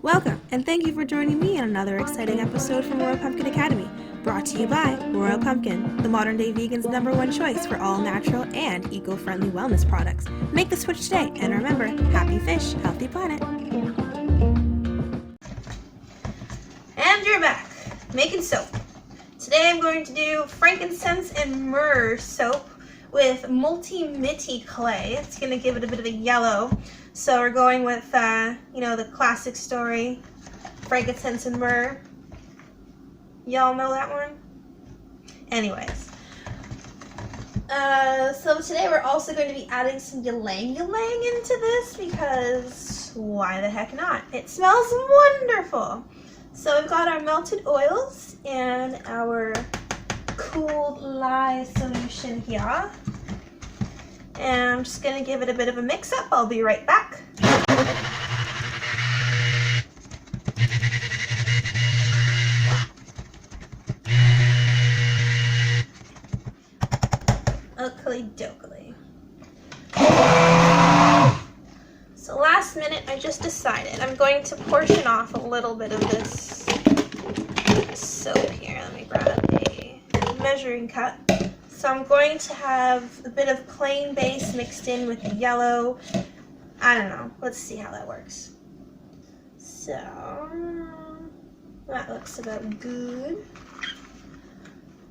Welcome, and thank you for joining me in another exciting episode from Royal Pumpkin Academy, brought to you by Royal Pumpkin, the modern-day vegan's #1 choice for all natural and eco-friendly wellness products. Make the switch today, and remember, happy fish, healthy planet. And you're back, making soap. Today I'm going to do frankincense and myrrh soap with multi-mitty clay. It's going to give it a bit of a yellow. So we're going with, the classic story, frankincense and myrrh. Y'all know that one? Anyways. So today we're also going to be adding some ylang-ylang into this because why the heck not? It smells wonderful. So we've got our melted oils and our cooled lye solution here. And I'm just going to give it a bit of a mix up. I'll be right back. Oakley dokley. So last minute I just decided I'm going to portion off a little bit of this soap here. Let me grab a measuring cup. So I'm going to have a bit of plain base mixed in with the yellow. I don't know. Let's see how that works. So that looks about good.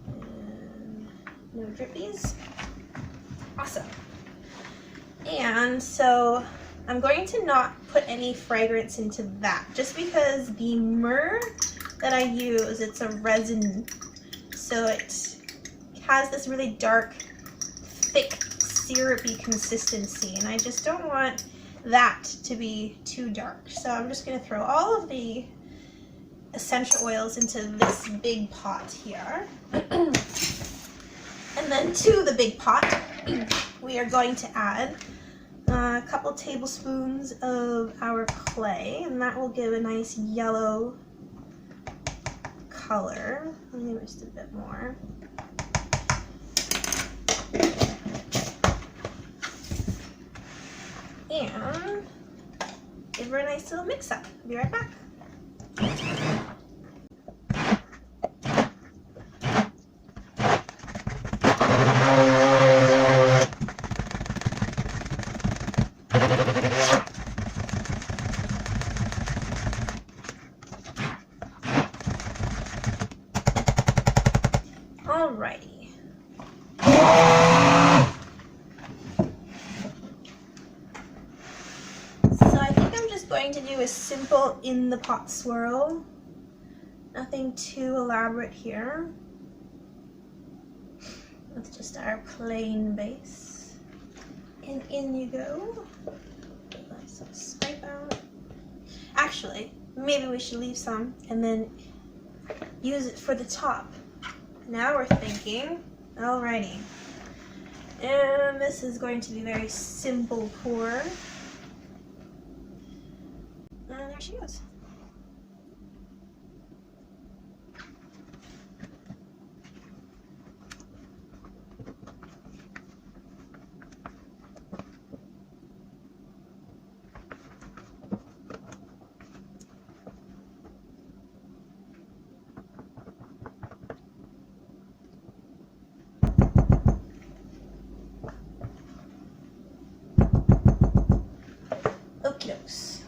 And no drippies. Awesome. And so I'm going to not put any fragrance into that just because the myrrh that I use, it's a resin, so it has this really dark, thick, syrupy consistency, and I just don't want that to be too dark. So I'm just going to throw all of the essential oils into this big pot here. And then to the big pot, we are going to add a couple tablespoons of our clay, and that will give a nice yellow color. Let me just a bit more. And give her a nice little mix up. I'll be right back. Alrighty. Going to do a simple in the pot swirl. Nothing too elaborate here. With just our plain base. And in you go. Let's swipe out. Actually, maybe we should leave some and then use it for the top. Now we're thinking. Alrighty. And this is going to be very simple pour. And there she goes. Okie dokes.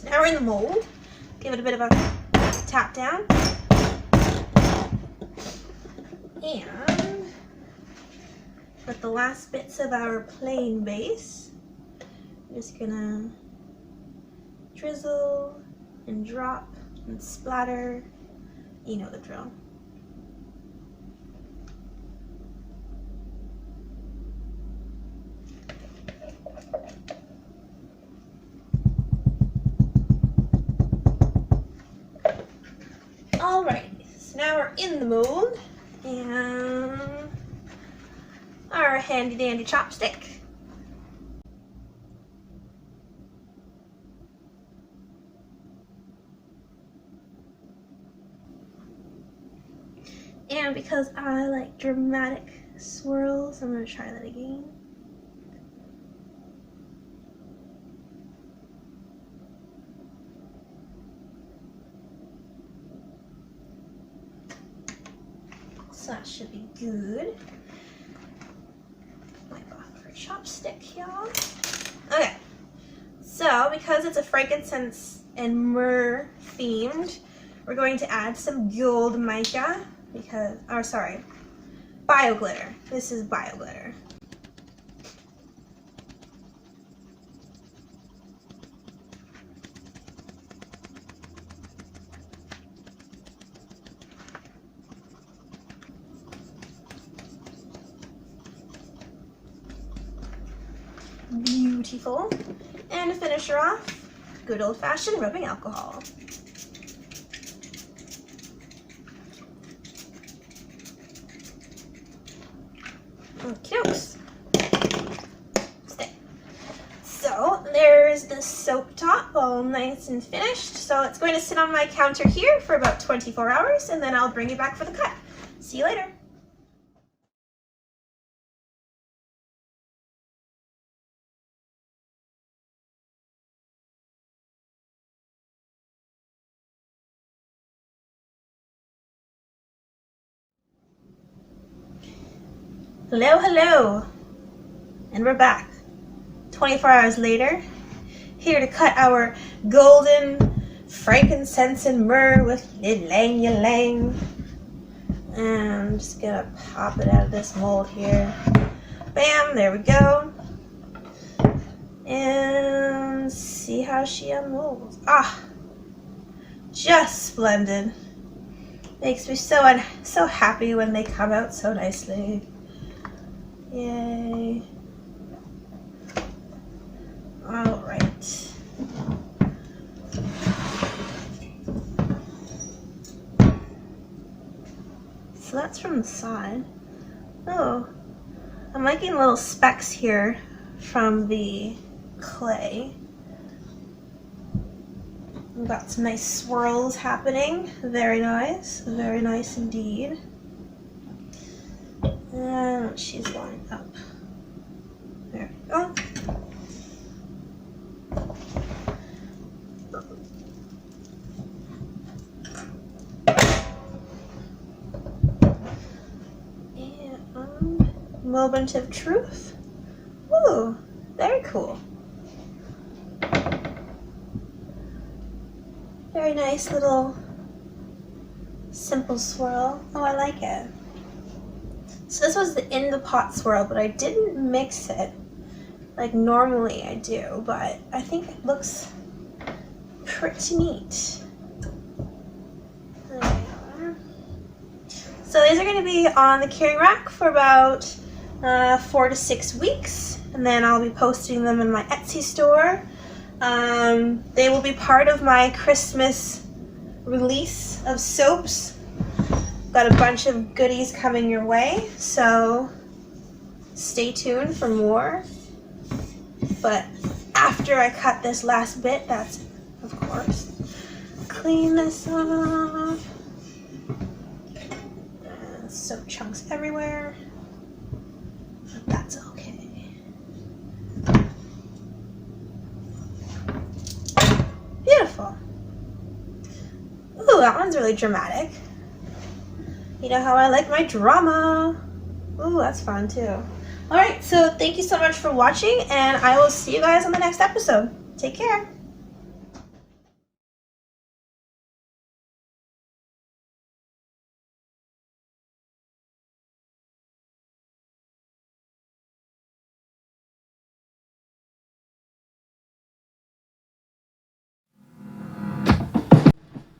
Now we're in the mold. Give it a bit of a tap down. And with the last bits of our plain base, I'm just gonna drizzle and drop and splatter. You know the drill. Alright, so now we're in the mold, and our handy dandy chopstick. And because I like dramatic swirls, I'm going to try that again. so that should be good. Wipe off our chopstick, y'all. Okay, so because it's a frankincense and myrrh themed, we're going to add some gold mica because, or sorry, bio glitter. This is bio glitter. Beautiful. And to finish her off, good old-fashioned rubbing alcohol. Okey-dokes. Stay. So there's the soap top all nice and finished. So it's going to sit on my counter here for about 24 hours and then I'll bring it back for the cut. See you later. Hello, hello, and we're back 24 hours later, here to cut our golden frankincense and myrrh with ylang ylang. And I'm just gonna pop it out of this mold here. Bam, there we go. And see how she unmolds. Ah, just splendid. Makes me so happy when they come out so nicely. Yay. All right. So that's from the side. Oh, I'm liking little specks here from the clay. We've got some nice swirls happening. Very nice indeed. And she's going up. There we go. And moment of truth. Ooh, very cool. Very nice little simple swirl. Oh, I like it. So this was the in the pot swirl, but I didn't mix it like normally I do, but I think it looks pretty neat. There we are. So these are going to be on the curing rack for about 4 to 6 weeks, and then I'll be posting them in my Etsy store. They will be part of my Christmas release of soaps. Got a bunch of goodies coming your way, so stay tuned for more. But after I cut this last bit, that's of course, clean this off. Soap chunks everywhere. But that's okay. Beautiful. Ooh, that one's really dramatic. You know how I like my drama. Ooh, that's fun too. Alright, so thank you so much for watching, and I will see you guys on the next episode. Take care.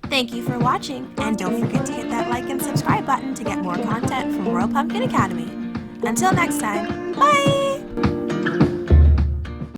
Thank you for watching, and don't forget to hit that like and subscribe button to get more content from Royal Pumpkin Academy. Until next time, bye!